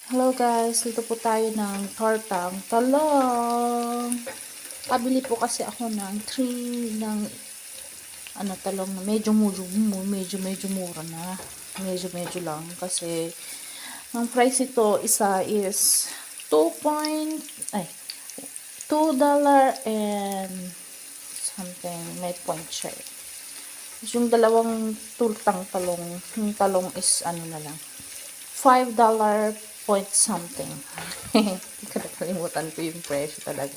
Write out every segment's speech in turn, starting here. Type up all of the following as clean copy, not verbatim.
Hello guys, dito po tayo ng tortang talong. Pabili po kasi ako ng 3 ng talong na medyo mura na. Medyo lang kasi ang price ito isa is 2 point ay $2 and something, may point siya eh. Yung dalawang tultang talong, yung talong is na lang, $5 point something. Hindi ko nakalimutan ko yung presyo talaga.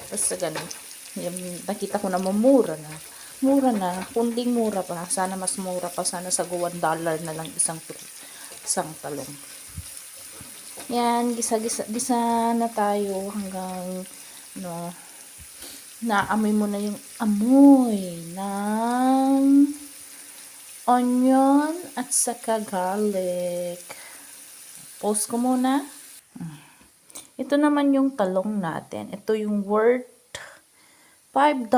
Basta ganun. Yung nakita ko na mura na. Mura na. Kunding mura pa. Sana mas mura pa. Sana sa $1 na lang isang talong. Yan. Gisa na tayo hanggang naamoy mo na yung amoy ng onion at saka garlic. Post ko muna. Ito naman yung talong natin. Ito yung worth $5.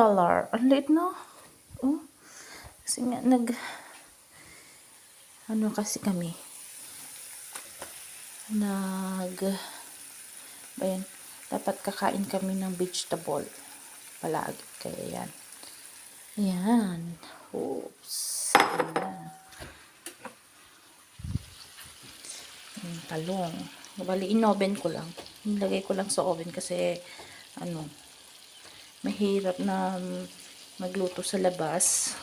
Ang liit no? Oh. Kasi nga kasi kami. Ayan, dapat kakain kami ng vegetable palagi. Kaya yan. Yan. Oops. Ayan. Yung talong. Bali, in-oven ko lang. Nilagay ko lang sa oven kasi mahirap na magluto sa labas.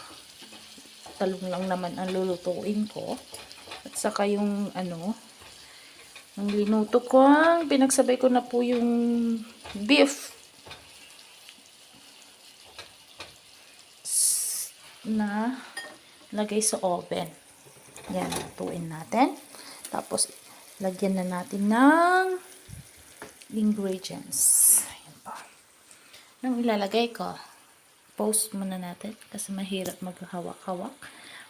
Talong lang naman ang lulutuin ko. At saka yung ang linuto ko, pinagsabay ko na po yung beef na lagay sa oven. Yan, lutuin natin. Tapos, lagyan na natin ng ingredients. Ayan pa. Nang ilalagay ko, post muna natin kasi mahirap maghawak-hawak.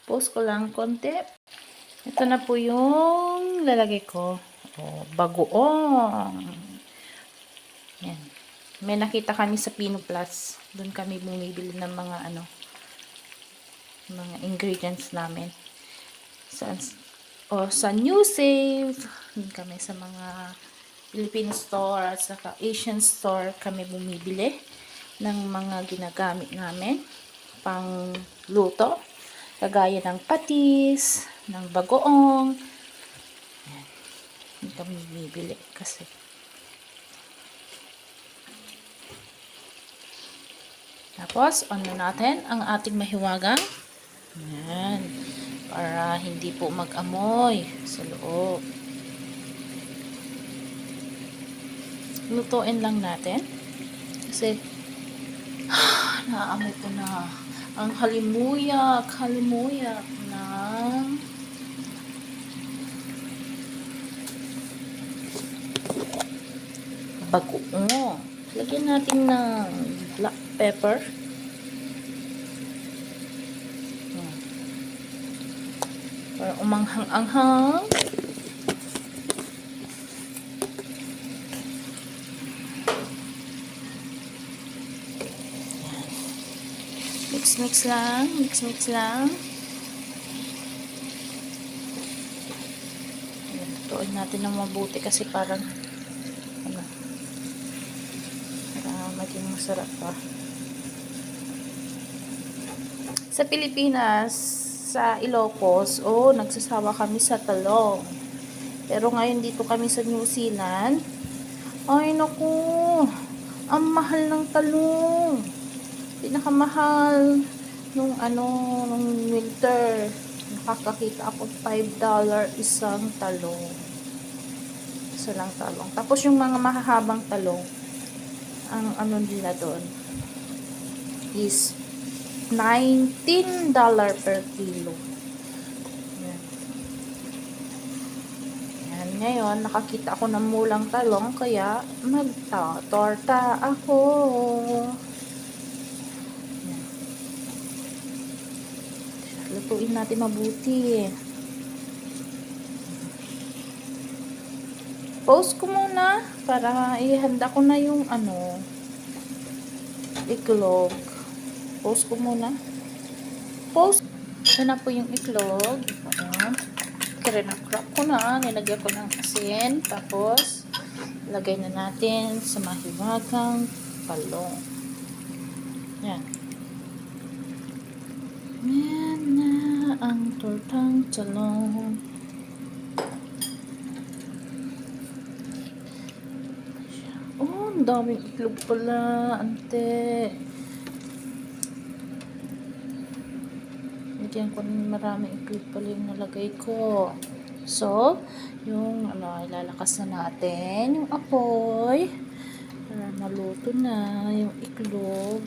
Post ko lang konti. Ito na po yung lalagay ko. Bagoong. Yan. May nakita kami sa Pino Plus. Doon kami bumibili ng mga mga ingredients namin. Sa New Save. Doon kami sa mga Philippine store at saka Asian store kami bumibili ng mga ginagamit namin pang luto. Kagaya ng patis, ng bagoong. Ayan. Hindi kami bumibili kasi tapos, on na natin ang ating mahiwagang. Ayan. Para hindi po mag-amoy sa loob. Lutuin lang natin. Kasi, naamoy ko na ang halimuyak ng bagoong. Lagyan natin ng black pepper. Para umanghang-anghang. Mix lang. Tutuin natin ng mabuti kasi parang para maging masarap pa. Sa Pilipinas, sa Ilocos, nagsasawa kami sa talong. Pero ngayon dito kami sa New Zealand, ay naku, ang mahal ng talong. Pinakamahal nung winter. Nakakakita ako $5 isang talong. Isa lang talong. Tapos yung mga mahahabang talong, ang nila doon is $19 per kilo. Yan. Yan. Ngayon, nakakita ako ng mulang talong, kaya magtatorta ako. Yan. Lutuin natin mabuti. Post ko muna para ihanda ko na yung iklog. Post ko muna. Ito na po yung iklog. Ayan. Kinakrap ko na. Nilagyan ko ng asin. Tapos, lagay na natin sa mahiwagang talong. Yan. Yan na ang tortang talong. Oh, ang daming itlog pala, ante. Lagyan ko ng maraming itlog pala yung nalagay ko. So, yung ilalakas na natin yung apoy para maluto na yung itlog.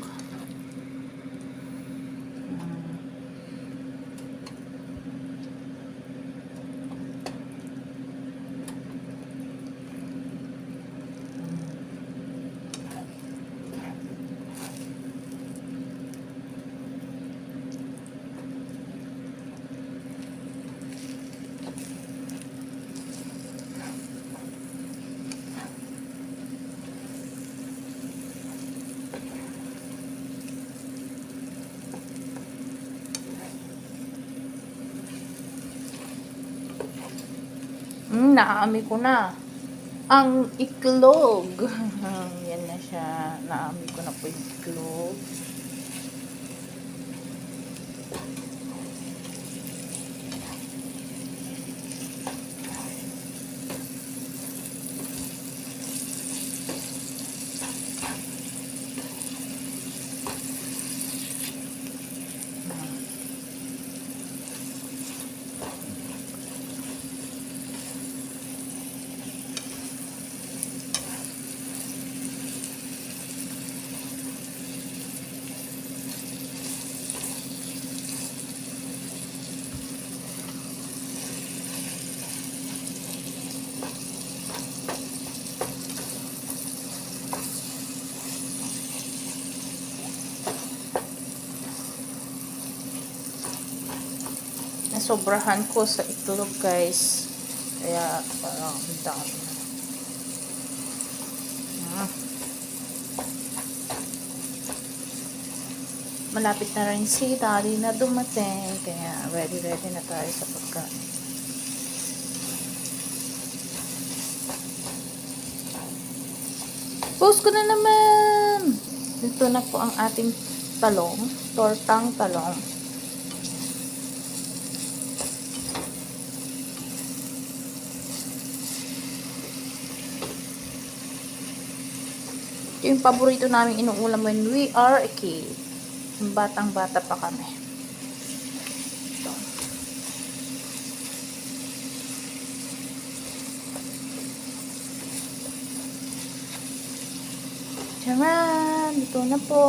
Naami ko na ang itlog. Yan na siya. Naami ko na po yung itlog. Nasobrahan ko sa itlog, guys. Kaya parang ang dami na. Malapit na rin si Daddy na dumating. Kaya ready na tayo sa pagkain. Post ko na naman! Ito na po ang ating talong. Tortang talong. Ito yung paborito namin inuulam when we are a kid. Batang-bata pa kami. Ito. Charan! Ito na po.